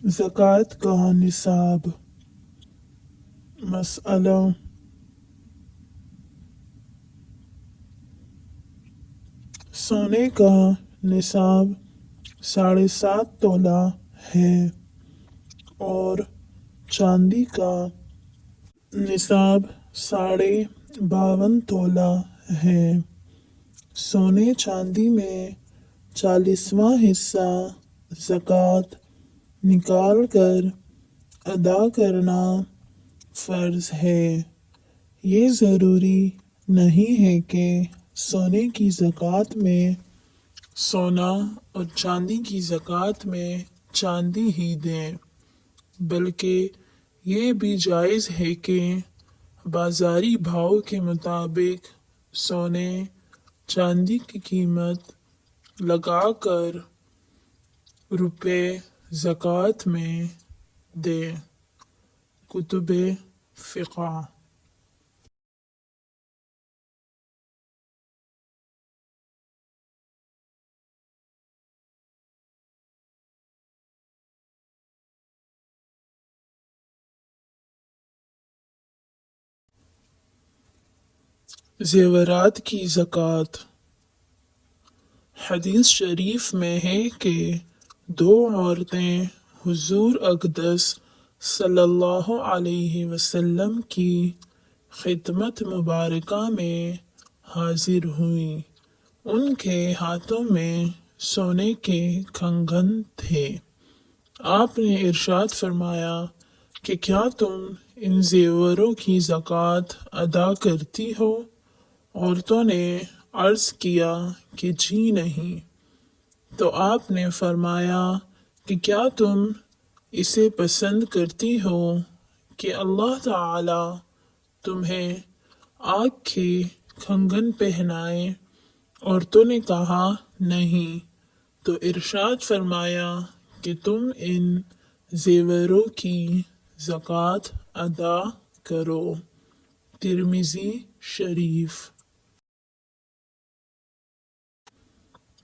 ज़कात का निसाब। मसअला, सोने का निसाब 7.5 तोला है और चांदी का निसाब 52.5 तोला है। सोने चांदी में 40वां हिस्सा ज़कात निकाल कर अदा करना फर्ज है। ये ज़रूरी नहीं है कि सोने की ज़कात में सोना और चांदी की ज़कात में चांदी ही दें, बल्कि ये भी जायज़ है कि बाज़ारी भाव के मुताबिक सोने चांदी की कीमत लगाकर रुपए ज़कात में दें। कुतुबे फ़िक़्ह। ज़ेवरात की ज़कात। हदीस शरीफ में है कि दो औरतें हुजूर अक़दस सल्लल्लाहु अलैहि वसल्लम की खिदमत मुबारका में हाजिर हुईं। उनके हाथों में सोने के कंगन थे। आपने इरशाद फरमाया कि क्या तुम इन जेवरों की ज़कात अदा करती हो? औरतों ने अर्ज किया कि जी नहीं। तो आपने फरमाया कि क्या तुम इसे पसंद करती हो कि अल्लाह ताला तुम्हें आग के कंगन पहनाए? औरतों ने कहा नहीं। तो इरशाद फरमाया कि तुम इन जेवरों की ज़कात अदा करो। तिर्मिज़ी शरीफ।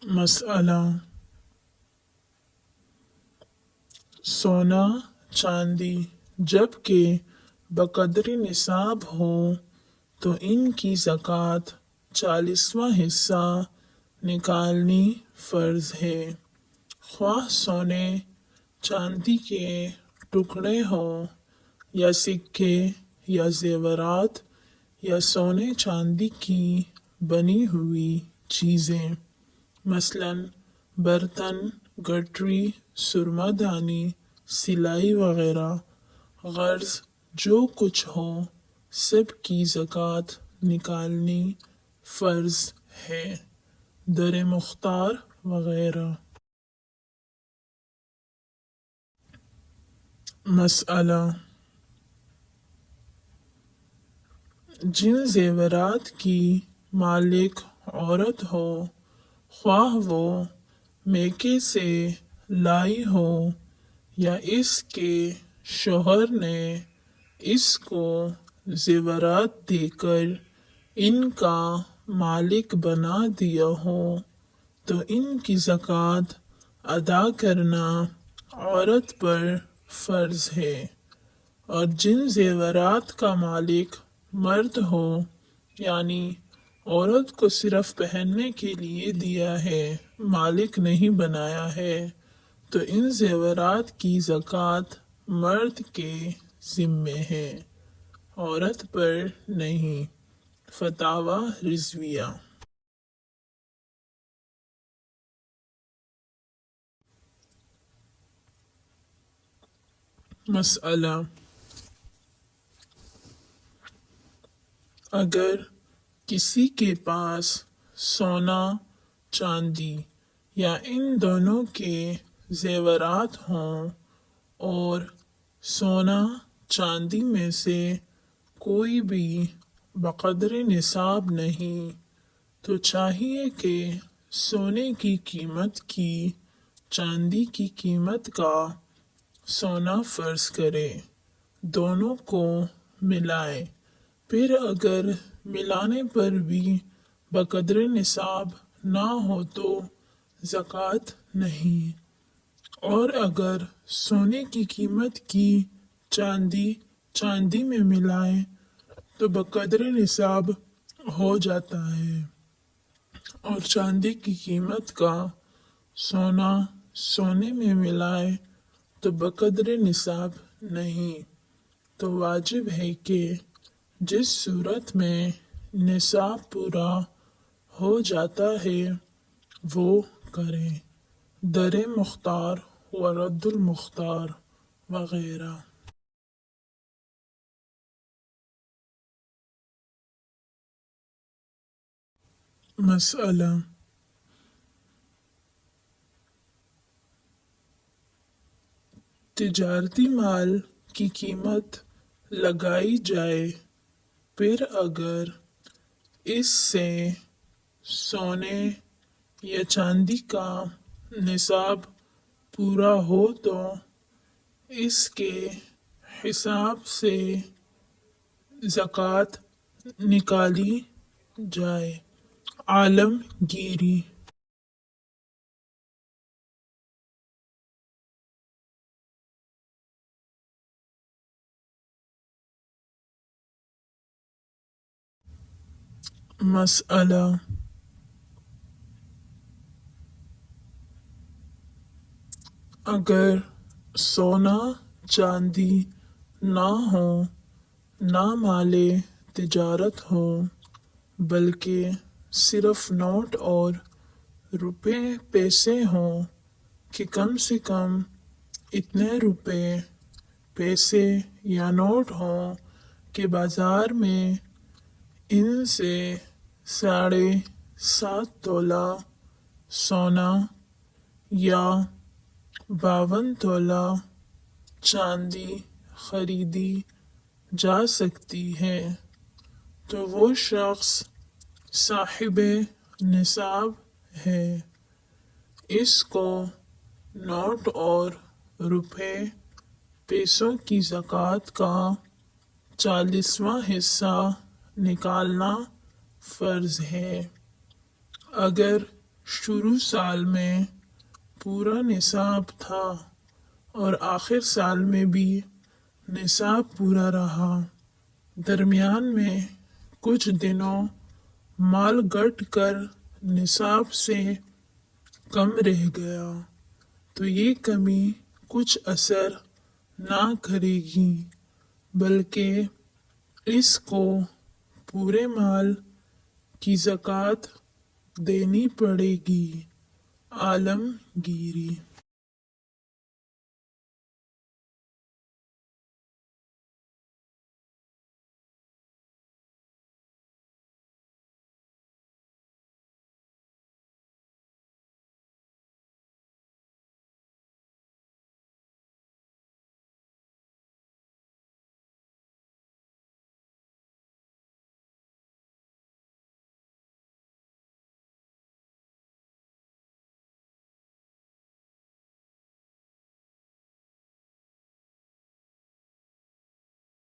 मसअला, सोना चांदी जबकि बकदर निसाब हो तो इनकी ज़कात 40वां हिस्सा निकालनी फ़र्ज है। ख्वाह सोने चांदी के टुकड़े हों या सिक्के या जेवरात या सोने चांदी की बनी हुई चीज़ें, मसलन बर्तन, गटरी, सुरमादानी, सिलाई वगैरह, गर्ज जो कुछ हो सब की ज़कात निकालनी फ़र्ज है। दर मुख्तार वगैरह। मसअला, जिन जेवरात की मालिक औरत हो, ख्वाह वो मेके से लाई हो या इसके शोहर ने इसको जेवरात देकर इनका मालिक बना दिया हो, तो इनकी ज़कात अदा करना औरत पर फर्ज है। और जिन जेवरात का मालिक मर्द हो, यानी औरत को सिर्फ पहनने के लिए दिया है, मालिक नहीं बनाया है, तो इन जेवरात की ज़कात मर्द के ज़िम्मे है, औरत पर नहीं। फतावा रिजविया। मसअला, अगर किसी के पास सोना चांदी या इन दोनों के जेवरात हों और सोना चांदी में से कोई भी बक़द्र निसाब नहीं, तो चाहिए कि सोने की कीमत की चांदी की कीमत का सोना फर्ज करे, दोनों को मिलाए। फिर अगर मिलाने पर भी बकदर निसाब ना हो तो ज़कात नहीं। اور اگر سونے کی قیمت کی چاندی میں ملائیں تو بقدر نصاب ہو جاتا ہے، اور چاندی کی قیمت کا سونے میں ملائے تو بقدر نصاب نہیں۔ تو واجب ہے کہ جس صورت میں نصاب پورا ہو جاتا ہے وہ کریں۔ در مختار و رد المختار وغیرہ۔ مسئلہ: تجارتی مال کی قیمت لگائی جائے، پھر اگر اس سے سونے یا چاندی کا نصاب پورا ہو تو اس کے حساب سے زکوٰۃ نکالی جائے۔ عالمگیری۔ مسئلہ: اگر سونا چاندی نہ ہو، نہ مال تجارت ہو، بلکہ صرف نوٹ اور روپے پیسے ہوں کہ کم سے کم اتنے روپے پیسے یا نوٹ ہوں کہ بازار میں ان سے 7.5 تولہ سونا یا 52 تولہ چاندی خریدی جا سکتی ہے، تو وہ شخص صاحب نصاب ہے۔ اس کو نوٹ اور روپے پیسوں کی زکوٰۃ کا 40واں حصہ نکالنا فرض ہے۔ اگر شروع سال میں پورا نصاب تھا اور آخر سال میں بھی نصاب پورا رہا، درمیان میں کچھ دنوں مال گھٹ کر نصاب سے کم رہ گیا، تو یہ کمی کچھ اثر نہ کرے گی، بلکہ اس کو پورے مال کی زکوٰۃ دینی پڑے گی۔ عالمگیری۔